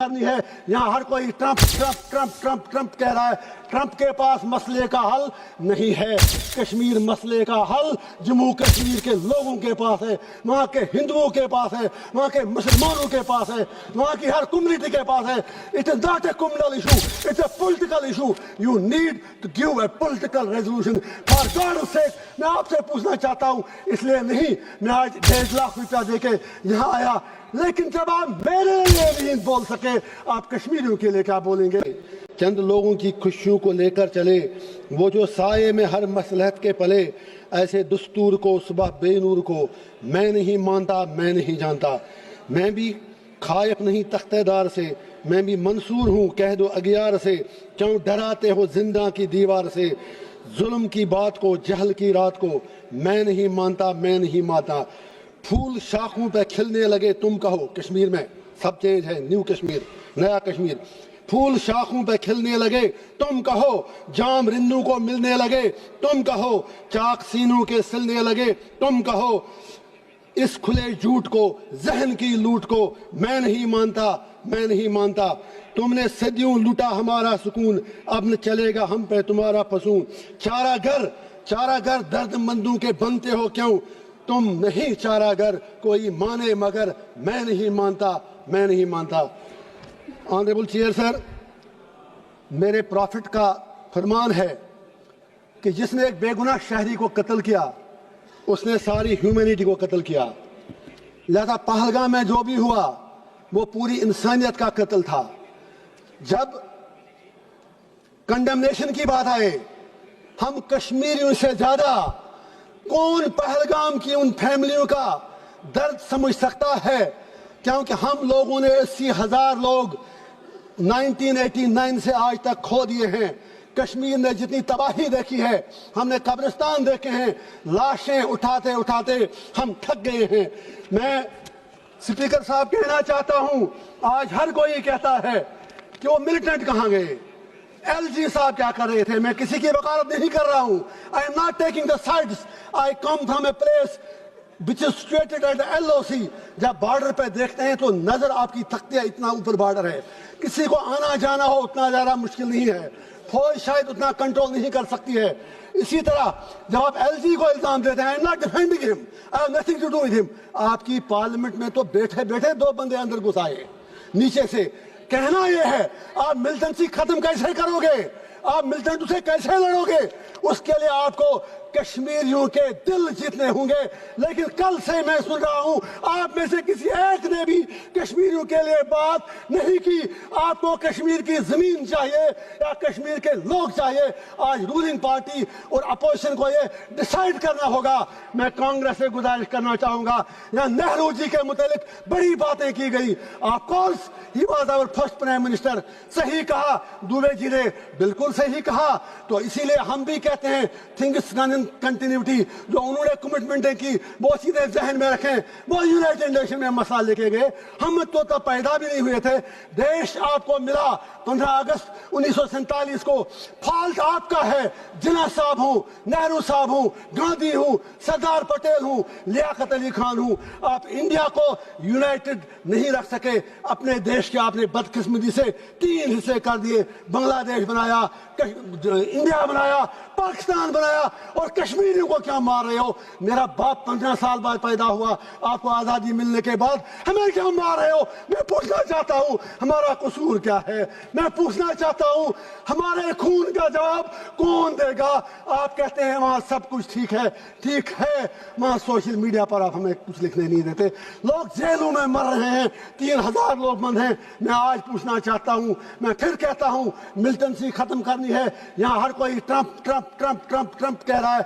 करनी है। यहाँ हर कोई Trump Trump Trump Trump Trump कह रहा है। ट्रंप के पास मसले का हल नहीं है। कश्मीर मसले का हल जम्मू कश्मीर के लोगों के पास है, वहाँ के हिंदुओं के पास है, वहाँ के मुसलमानों के पास है, वहाँ की हर कम्युनिटी के पास है। It is not a communal issue, it's a political issue. You need to give a political resolution for God sake. मैं आपसे पूछना चाहता हूँ, इसलिए नहीं मैं आज 1.5 लाख रुपया देके यहाँ आया, लेकिन जब आप मेरे लिए नहीं बोल सके, आप कश्मीरियों के लिए क्या बोलेंगे? चंद लोगों की खुशियों को लेकर चले, वो जो साये में हर मसलहत के पले, ऐसे दस्तूर को सुबह बेनूर को मैं नहीं मानता, मैं नहीं जानता। मैं भी खायफ नहीं तख्तेदार से, मैं भी मंसूर हूँ कह दो अगियार से। क्यों डराते हो जिंदा की दीवार से? जुल्म की बात को, जहल की रात को मैं नहीं मानता, मैं नहीं मानता। फूल शाखों पे खिलने लगे तुम कहो, कश्मीर में सब चेंज है, न्यू कश्मीर, नया कश्मीर। फूल शाखों पे खिलने लगे तुम कहो, जाम रिन्नू को मिलने लगे तुम कहो, चाक सीनों के सिलने लगे तुम कहो। इस खुले झूठ को, जहन की लूट को मैं नहीं मानता, मैं नहीं मानता। तुमने सदियों लूटा हमारा सुकून, अब न चलेगा हम पे तुम्हारा फसून। चारागर दर्दमंदों के बनते हो क्यों? तुम नहीं चारागर कोई माने मगर मैं नहीं मानता, मैं नहीं मानता। ऑनरेबल चेयर सर, मेरे प्रॉफिट का फरमान है कि जिसने एक बेगुनाह शहरी को कत्ल किया, उसने सारी ह्यूमैनिटी को कत्ल किया। लिहाजा पहलगाम में जो भी हुआ वो पूरी इंसानियत का कत्ल था। जब कंडेमनेशन की बात आए, हम कश्मीरियों से ज्यादा कौन पहलगाम की उन फैमिलियों का दर्द समझ सकता है? क्योंकि हम लोगों ने 80,000 लोग 1989 से आज तक खो दिए हैं। कश्मीर ने जितनी तबाही देखी है, हमने कब्रिस्तान देखे हैं, लाशें उठाते उठाते हम थक गए हैं। मैं स्पीकर साहब कहना चाहता हूं, आज हर कोई कहता है कि वो मिलिटेंट कहां गए, एलजी साहब क्या कर रहे थे। मैं किसी की वकालत नहीं कर रहा हूं। आई am not taking the sides, I come from a place which is situated at the LOC। जब बॉर्डर पे देखते हैं तो नजर आपकी थकती है, इतना ऊपर बॉर्डर है, किसी को आना जाना हो उतना ज्यादा मुश्किल नहीं है, फौज शायद उतना कंट्रोल नहीं कर सकती है। इसी तरह जब आप एलजी को इल्जाम देते हैं, I am not defending him, I have nothing to do with him. आपकी पार्लियामेंट में तो बैठे बैठे 2 बंदे अंदर घुस आए नीचे से। कहना यह है, आप मिलिटेंसी खत्म कैसे करोगे? आप मिलिटेंट से कैसे लड़ोगे? उसके लिए आपको कश्मीरियों के दिल जीतने होंगे। लेकिन कल से मैं सुन रहा हूं, आप में से किसी एक ने भी कश्मीरियों के लिए बात नहीं की। आपको कश्मीर की जमीन चाहिए या कश्मीर के लोग चाहिए? आज रूलिंग पार्टी और अपोजिशन को ये डिसाइड करना होगा। मैं कांग्रेस से गुजारिश करना चाहूंगा, यहाँ नेहरू जी के मुतालिक बड़ी बातें की गई। Of course he was our first prime minister, सही कहा दुबे जी ने, बिल्कुल सही कहा। तो इसीलिए हम भी कहते हैं थिंग्स कंटिन्यूटी, जो उन्होंने कमिटमेंटें की वो सीधे जहन में रखें। वो यूनाइटेड नेशन में मसला लेके गए, हम तो तब पैदा भी नहीं हुए थे। देश आपको मिला 15 अगस्त 1947 को, फॉल्ट आपका है। जिन्ना साहब हूं, नेहरू साहब हूं, गांधी हूं, सरदार पटेल हूं, लियाकत अली खान हूं। आप इंडिया को यूनाइटेड नहीं रख सके। अपने देश के आपने बदकिस्मती से 3 हिस्से कर दिए, बांग्लादेश बनाया, इंडिया बनाया, पाकिस्तान बनाया, और कश्मीरियों को क्या मार रहे हो? मेरा बाप 15 साल बाद पैदा हुआ, आपको आजादी मिलने के बाद हमें क्या मार रहे हो? मैं पूछना चाहता हूं हमारा कसूर क्या है? मैं पूछना चाहता हूं हमारे खून का जवाब कौन देगा? आप कहते हैं वहां सब कुछ ठीक है, ठीक है, वहां सोशल मीडिया पर आप हमें कुछ लिखने नहीं देते। लोग जेलों में मर रहे हैं, 3000 लोग बंद हैं। मैं आज पूछना चाहता हूं, मैं फिर कहता हूं, मिलिटेंसी खत्म करनी है। यहाँ हर कोई Trump Trump Trump Trump Trump कह रहा है।